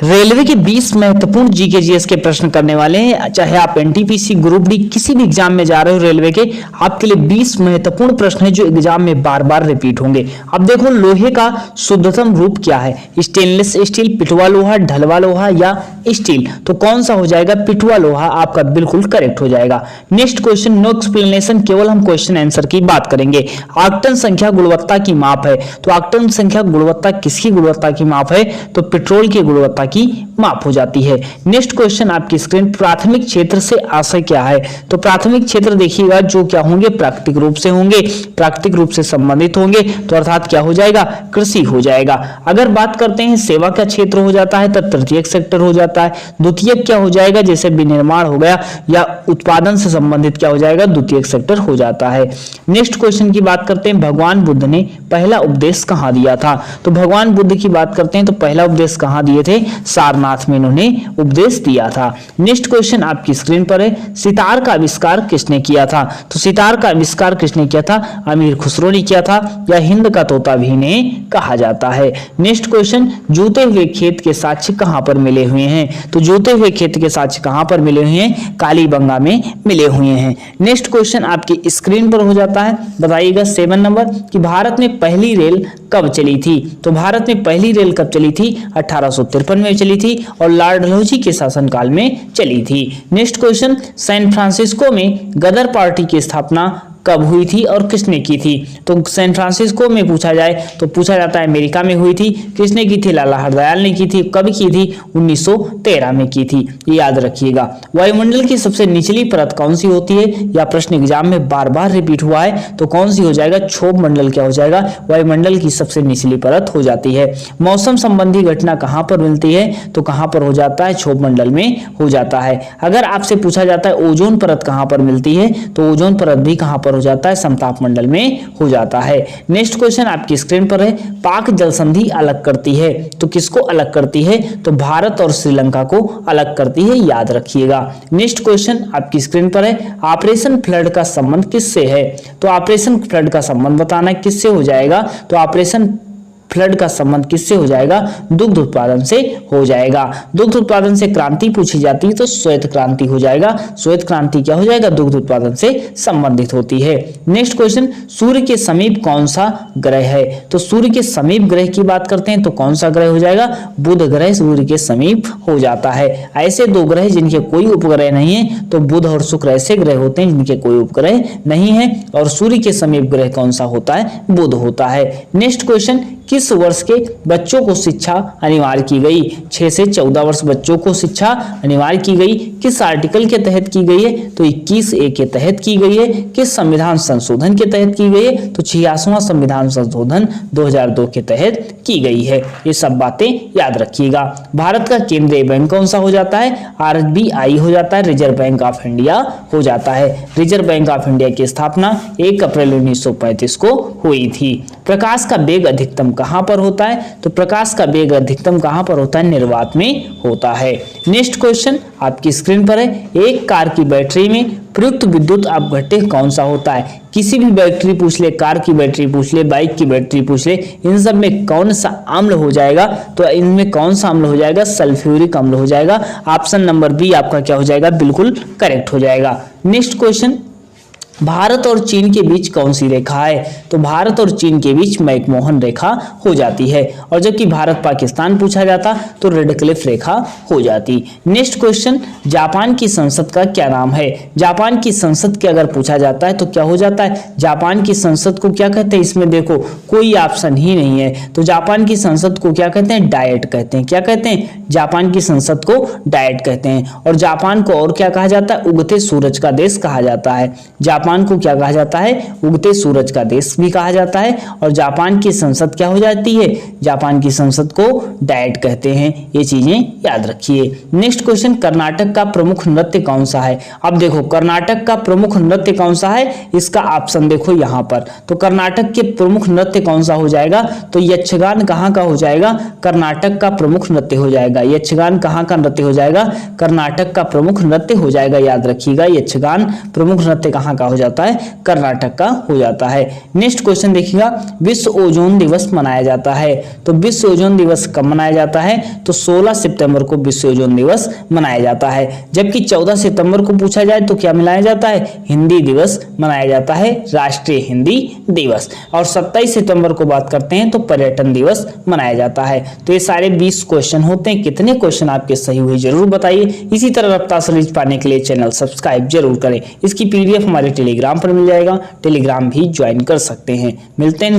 Railway के 20 महत्वपूर्ण GK GS के प्रश्न करने वाले हैं। चाहे आप एनटीपीसी ग्रुप डी किसी भी एग्जाम में जा रहे हो रेलवे के, आपके लिए 20 महत्वपूर्ण प्रश्न है जो एग्जाम में बार बार रिपीट होंगे। अब देखो लोहे का शुद्धतम रूप क्या है, स्टेनलेस स्टील, पिटवा लोहा, ढलवा लोहा या स्टील। तो कौन सा हो जाएगा, पिटवा लोहा आपका बिल्कुल करेक्ट हो जाएगा। नेक्स्ट क्वेश्चन, नो एक्सप्लेनेशन, केवल हम क्वेश्चन आंसर की बात करेंगे। आक्टन संख्या गुणवत्ता की माप है, तो आक्टन संख्या गुणवत्ता किसकी गुणवत्ता की माप है, तो पेट्रोल की गुणवत्ता की माप हो जाती है। नेक्स्ट क्वेश्चन आपकी स्क्रीन, प्राथमिक क्षेत्र से आशय क्या है, तो प्राथमिक क्षेत्र देखिएगा जो क्या होंगे, प्राकृतिक रूप से होंगे, प्राकृतिक रूप से संबंधित होंगे, तो अर्थात क्या हो जाएगा, कृषि हो जाएगा। अगर बात करते हैं सेवा का क्षेत्र हो जाता है तो तृतीयक सेक्टर हो जाता है। द्वितीयक क्या हो जाएगा, जैसे विनिर्माण हो गया या उत्पादन से संबंधित क्या हो जाएगा, द्वितीयक सेक्टर हो जाता है। नेक्स्ट क्वेश्चन की बात करते हैं, भगवान बुद्ध ने पहला उपदेश कहां दिया था, तो भगवान बुद्ध की बात करते हैं तो पहला उपदेश कहां दिए थे, सारनाथ में इन्होंने उपदेश दिया था। नेक्स्ट क्वेश्चन आपकी स्क्रीन पर है, सितार का आविष्कार किसने किया था, तो सितार का आविष्कार किसने किया था, अमीर खुसरो ने किया था या हिंद का तोता भी ने कहा जाता है। नेक्स्ट क्वेश्चन, जूते हुए खेत के साक्ष्य कहां पर मिले हुए हैं, तो जूते हुए खेत के साक्ष्य कहां पर मिले हुए हैं, कालीबंगा में मिले हुए हैं। नेक्स्ट क्वेश्चन आपकी स्क्रीन पर हो जाता है, बताइएगा 7 नंबर कि भारत में पहली रेल कब चली थी, तो भारत में पहली रेल कब चली थी, 1853 में चली थी और लॉर्ड डलहौजी के शासनकाल में चली थी। नेक्स्ट क्वेश्चन, सैन फ्रांसिस्को में गदर पार्टी की स्थापना कब हुई थी और किसने की थी, तो सैन फ्रांसिस्को में पूछा जाए तो पूछा जाता है अमेरिका में हुई थी। किसने की थी, लाला हरदयाल ने की थी। कब की थी, 1913 में की थी, ये याद रखिएगा। वायुमंडल की सबसे निचली परत कौन सी होती है, या प्रश्न एग्जाम में बार बार रिपीट हुआ है, तो कौन सी हो जाएगा, क्षोभ मंडल क्या हो जाएगा, वायुमंडल की सबसे निचली परत हो जाती है। मौसम संबंधी घटना कहां पर मिलती है, तो कहां पर हो जाता है, क्षोभ मंडल में हो जाता है। अगर आपसे पूछा जाता है ओजोन परत कहां पर मिलती है, तो ओजोन परत भी कहां पर हो जाता है, समताप मंडल में हो जाता है। नेक्स्ट क्वेश्चन आपकी स्क्रीन पर है, पाक जल संधि अलग करती है, तो किसको अलग करती है, तो भारत और श्रीलंका को अलग करती है, याद रखिएगा। नेक्स्ट क्वेश्चन आपकी स्क्रीन पर है, ऑपरेशन फ्लड का संबंध किससे है, तो ऑपरेशन फ्लड का संबंध बताना किससे हो जाएगा, तो ऑपरेशन फ्लड का संबंध किससे हो जाएगा, दुग्ध उत्पादन से हो जाएगा। दुग्ध उत्पादन से क्रांति पूछी जाती है तो श्वेत क्रांति हो जाएगा। श्वेत क्रांति क्या हो जाएगा, दुग्ध उत्पादन से संबंधित होती है। नेक्स्ट क्वेश्चन, सूर्य के समीप कौन सा ग्रह है, तो सूर्य के समीप ग्रह की बात करते हैं तो कौन सा ग्रह हो जाएगा, बुध ग्रह सूर्य के समीप हो जाता है। ऐसे दो ग्रह जिनके कोई उपग्रह नहीं है, तो बुध और शुक्र ऐसे ग्रह होते हैं जिनके कोई उपग्रह नहीं है, और सूर्य के समीप ग्रह कौन सा होता है, बुध होता है। नेक्स्ट क्वेश्चन, किस वर्ष के बच्चों को शिक्षा अनिवार्य की गई, 6 से 14 वर्ष बच्चों को शिक्षा अनिवार्य की गई, किस आर्टिकल के तहत की गई है, तो 21A के तहत की गई है। किस संविधान संशोधन के तहत की गई है, तो 86वां संविधान संशोधन 2002 के तहत की गई है। ये सब बातें याद रखिएगा। भारत का केंद्रीय बैंक कौन सा हो जाता है, RBI हो जाता है, रिजर्व बैंक ऑफ इंडिया हो जाता है। रिजर्व बैंक ऑफ इंडिया की स्थापना 1 अप्रैल 1935 को हुई थी। प्रकाश का वेग अधिकतम कहां पर होता है, तो प्रकाश का वेग अधिकतम कहां पर होता है, निर्वात में होता है। नेक्स्ट क्वेश्चन आपकी स्क्रीन पर है, एक कार की बैटरी में प्रयुक्त विद्युत अपघट्य कौन सा होता है, किसी भी बैटरी पूछ ले, कार की बैटरी पूछ ले, बाइक की बैटरी पूछ ले, इन सब में कौन सा अम्ल हो जाएगा, तो इनमें कौन सा अम्ल हो जाएगा, सल्फ्यूरिक अम्ल हो जाएगा। ऑप्शन नंबर बी आपका क्या हो जाएगा, बिल्कुल करेक्ट हो जाएगा। नेक्स्ट क्वेश्चन, भारत और चीन के बीच कौन सी रेखा है, तो भारत और चीन के बीच मैकमोहन रेखा हो जाती है, और जबकि भारत पाकिस्तान पूछा जाता तो रेड क्लिफ रेखा हो जाती। नेक्स्ट क्वेश्चन, जापान की संसद का क्या नाम है, जापान की संसद के अगर पूछा जाता है तो क्या हो जाता है, जापान की संसद को क्या कहते हैं, इसमें देखो कोई ऑप्शन ही नहीं है, तो जापान की संसद को क्या कहते हैं, डायट कहते हैं। क्या कहते हैं, जापान की संसद को डायट कहते हैं। और जापान को और क्या कहा जाता है, उगते सूरज का देश कहा जाता है। जापान को क्या कहा जाता है, उगते सूरज का देश भी कहा जाता है। और जापान की संसद क्या हो जाती है, जापान की संसद को डायट कहते हैं। ये चीजें याद रखिए। नेक्स्ट क्वेश्चन, कर्नाटक का प्रमुख नृत्य कौन सा है, अब देखो कर्नाटक का प्रमुख नृत्य कौन सा है, इसका ऑप्शन देखो यहाँ पर, तो कर्नाटक के प्रमुख नृत्य कौन सा हो जाएगा, तो यक्षगान कहाँ का हो जाएगा, कर्नाटक का प्रमुख नृत्य हो जाएगा। यक्षगान कहाँ का नृत्य हो जाएगा, कर्नाटक का प्रमुख नृत्य हो जाएगा, याद रखिएगा। यक्षगान प्रमुख नृत्य कहाँ का हो जाता है, कर्नाटक का हो जाता है। नेक्स्ट क्वेश्चन देखिएगा, विश्व ओजोन दिवस मनाया जाता है। तो विश्व ओजोन दिवस कब मनाया जाता है? तो 16 सितंबर को विश्व ओजोन दिवस मनाया जाता है। जबकि 14 सितंबर को पूछा जाए तो क्या मनाया जाता है? हिंदी दिवस मनाया जाता है, राष्ट्रीय हिंदी दिवस। और 27 सितंबर को बात करते हैं तो पर्यटन दिवस मनाया जाता है। तो ये सारे 20 क्वेश्चन होते हैं। कितने क्वेश्चन आपके सही हुए जरूर बताइए। इसी तरह रफ्तार सीरीज पाने के लिए चैनल सब्सक्राइब जरूर करें। इसकी पीडीएफ हमारे टेलीग्राम पर मिल जाएगा, टेलीग्राम भी ज्वाइन कर सकते हैं। मिलते हैं